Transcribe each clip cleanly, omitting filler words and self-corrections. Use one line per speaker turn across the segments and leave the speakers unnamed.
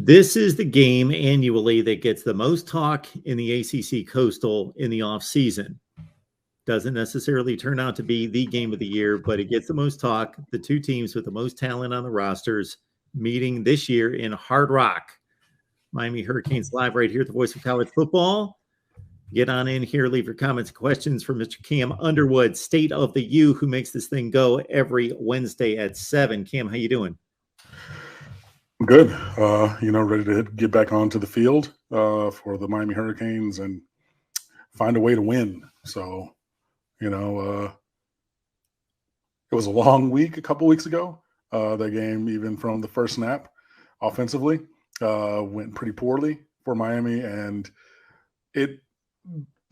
This is the game annually that gets the most talk in the ACC Coastal in the offseason. Doesn't necessarily turn out to be the game of the year, but it gets the most talk. The two teams with the most talent on the rosters meeting this year in Hard Rock. Miami Hurricanes live right here at the Voice of College Football. Get on in here. Leave your comments and questions for Mr. Cam Underwood, State of the U, who makes this thing go every Wednesday at 7. Cam, how you doing?
Good. Ready to get back onto the field for the Miami Hurricanes and find a way to win. So, it was a long week a couple weeks ago. The game, even from the first snap offensively, went pretty poorly for Miami. And I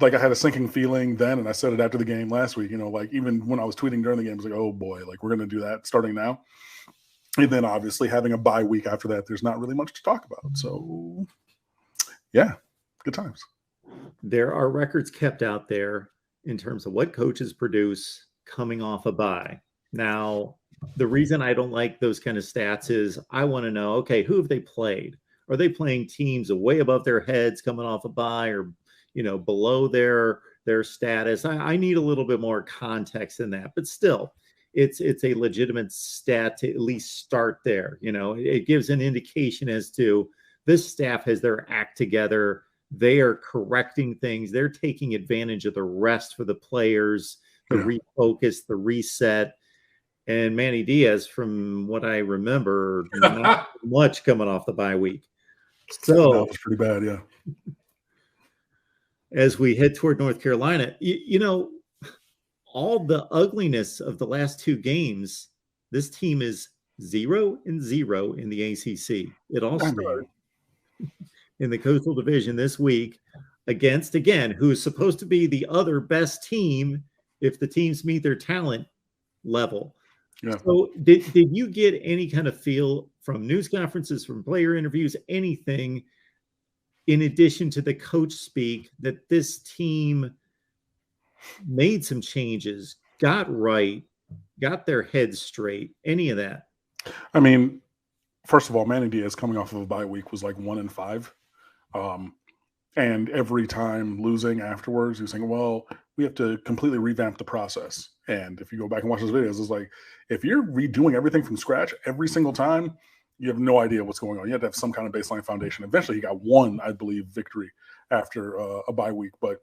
had a sinking feeling then, and I said it after the game last week, even when I was tweeting during the game, I was like, oh boy, we're going to do that starting now. And then obviously having a bye week after that, there's not really much to talk about. So, yeah, good times.
There are records kept out there in terms of what coaches produce coming off a bye. Now, the reason I don't like those kind of stats is I want to know, okay, who have they played? Are they playing teams way above their heads coming off a bye or, below their status? I need a little bit more context in that, but still. It's a legitimate stat to at least start there. It gives an indication as to this staff has their act together. They are correcting things. They're taking advantage of the rest for the players, the refocus, the reset. And Manny Diaz, from what I remember, not much coming off the bye week. So
that was pretty bad, yeah.
As we head toward North Carolina, all the ugliness of the last two games, this team is 0-0 in the ACC. It all started in the Coastal Division this week against, again, who is supposed to be the other best team if the teams meet their talent level. Yeah. So did you get any kind of feel from news conferences, from player interviews, anything in addition to the coach speak that this team made some changes, got their heads straight, any of that?
I mean, first of all, Manny Diaz coming off of a bye week was 1-5. And every time losing afterwards, he was saying, well, we have to completely revamp the process. And if you go back and watch those videos, it's if you're redoing everything from scratch every single time, you have no idea what's going on. You have to have some kind of baseline foundation. Eventually, he got one, I believe, victory after a bye week. But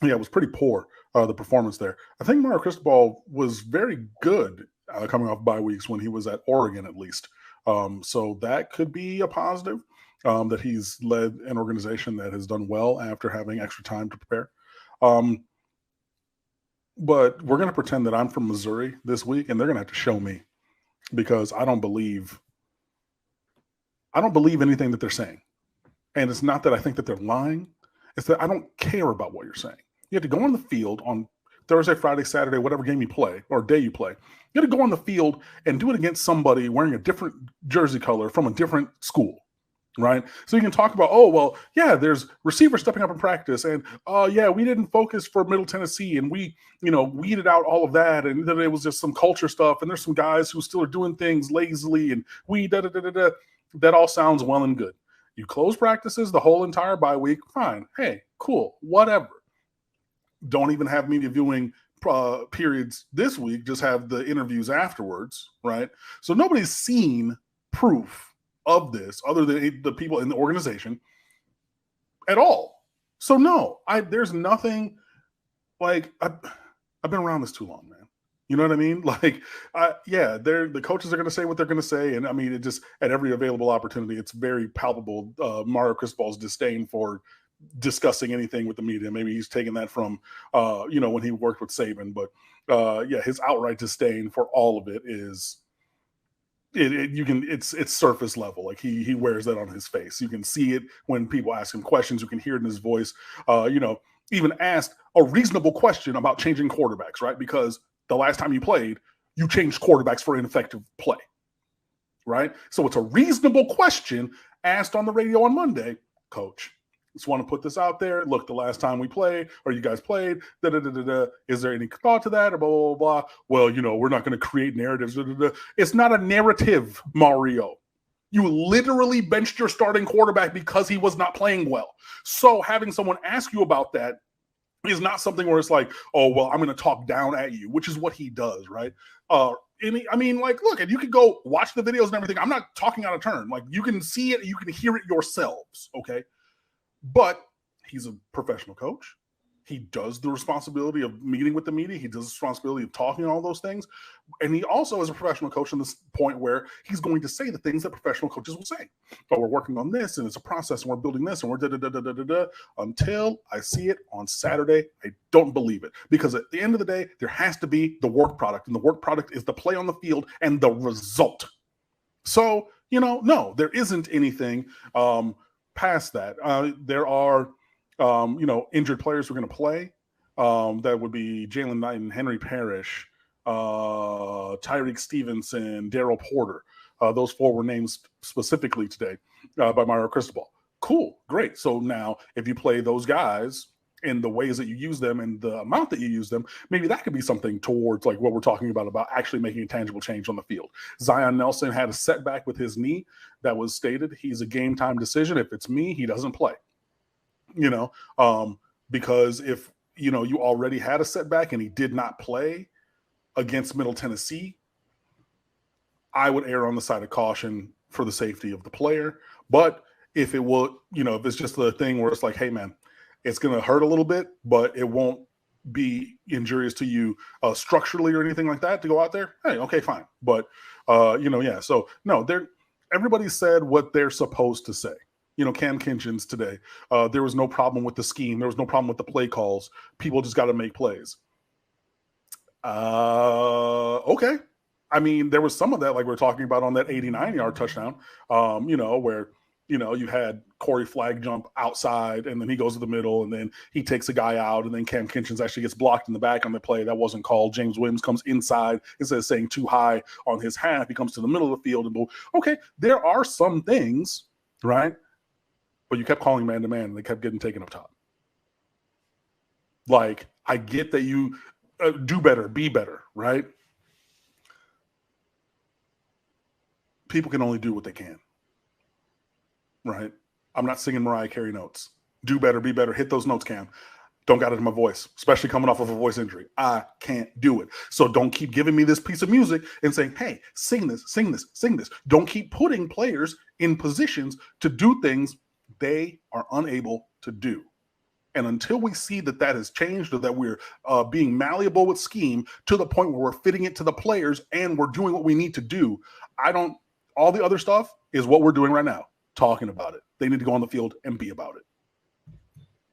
yeah, it was pretty poor, the performance there. I think MarkRogersTV was very good coming off bye weeks when he was at Oregon, at least. So that could be a positive, that he's led an organization that has done well after having extra time to prepare. But we're going to pretend that I'm from Missouri this week, and they're going to have to show me, because I don't believe anything that they're saying. And it's not that I think that they're lying. It's that I don't care about what you're saying. You have to go on the field on Thursday, Friday, Saturday, whatever game you play or day you play. You have to go on the field and do it against somebody wearing a different jersey color from a different school, right? So you can talk about, oh, well, yeah, there's receivers stepping up in practice. And, we didn't focus for Middle Tennessee. And we, weeded out all of that. And then it was just some culture stuff. And there's some guys who still are doing things lazily. And that all sounds well and good. You close practices the whole entire bye week, fine. Hey, cool, whatever. Don't even have media viewing periods this week. Just have the interviews afterwards, right? So nobody's seen proof of this other than the people in the organization at all. So no, there's nothing I've been around this too long, man. You know what I mean? The coaches are going to say what they're going to say. And I mean, it just, at every available opportunity, it's very palpable. MarkRogersTV's disdain for discussing anything with the media. Maybe he's taken that from, when he worked with Saban. But his outright disdain for all of it is, it's surface level. He wears that on his face. You can see it when people ask him questions. You can hear it in his voice. Even asked a reasonable question about changing quarterbacks, right? Because the last time you played, you changed quarterbacks for ineffective play, right? So it's a reasonable question asked on the radio on Monday. Coach, just want to put this out there. Look, the last time we played, or you guys played, is there any thought to that? Or blah, blah, blah. Well, we're not going to create narratives. It's not a narrative, Mario. You literally benched your starting quarterback because he was not playing well. So having someone ask you about that is not something where it's like, oh, well, I'm going to talk down at you, which is what he does, right? I mean, like, look, and you can go watch the videos and everything. I'm not talking out of turn. Like, you can see it, you can hear it yourselves, okay? But he's a professional coach. He does the responsibility of meeting with the media. He does the responsibility of talking and all those things. And he also is a professional coach in this point where he's going to say the things that professional coaches will say. But we're working on this, and it's a process, and we're building this, and we're da-da-da-da-da-da. Until I see it on Saturday, I don't believe it. Because at the end of the day, there has to be the work product, and the work product is the play on the field and the result. So, no, there isn't anything past that. There are injured players who are going to play. That would be Jalen Knighton, Henry Parrish, Tyreek Stevenson, Daryl Porter. Those 4 were named specifically today by Mario Cristobal. Cool, great. So now if you play those guys in the ways that you use them and the amount that you use them, maybe that could be something towards like what we're talking about actually making a tangible change on the field. Zion Nelson had a setback with his knee that was stated. He's a game time decision. If it's me, he doesn't play. Because if, you already had a setback and he did not play against Middle Tennessee, I would err on the side of caution for the safety of the player. But if it will, if it's just the thing where it's like, hey, man, it's going to hurt a little bit, but it won't be injurious to you structurally or anything like that to go out there, hey, okay, fine. But, yeah. So, no, everybody said what they're supposed to say. Cam Kinchins today, there was no problem with the scheme. There was no problem with the play calls. People just got to make plays. Okay. I mean, there was some of that, like we're talking about on that 89-yard touchdown, where, you had Corey Flagg jump outside and then he goes to the middle and then he takes a guy out and then Cam Kinchins actually gets blocked in the back on the play. That wasn't called. James Williams comes inside instead of saying too high on his half. He comes to the middle of the field and okay, there are some things, right? But you kept calling man-to-man and they kept getting taken up top. Like, I get that you do better, be better, right? People can only do what they can, right? I'm not singing Mariah Carey notes. Do better, be better, hit those notes, Cam. Don't got it in my voice, especially coming off of a voice injury. I can't do it. So don't keep giving me this piece of music and saying, hey, sing this, sing this, sing this. Don't keep putting players in positions to do things they are unable to do. And until we see that has changed or that we're being malleable with scheme to the point where we're fitting it to the players and we're doing what we need to do, all the other stuff is what we're doing right now, talking about it. They need to go on the field and be about it.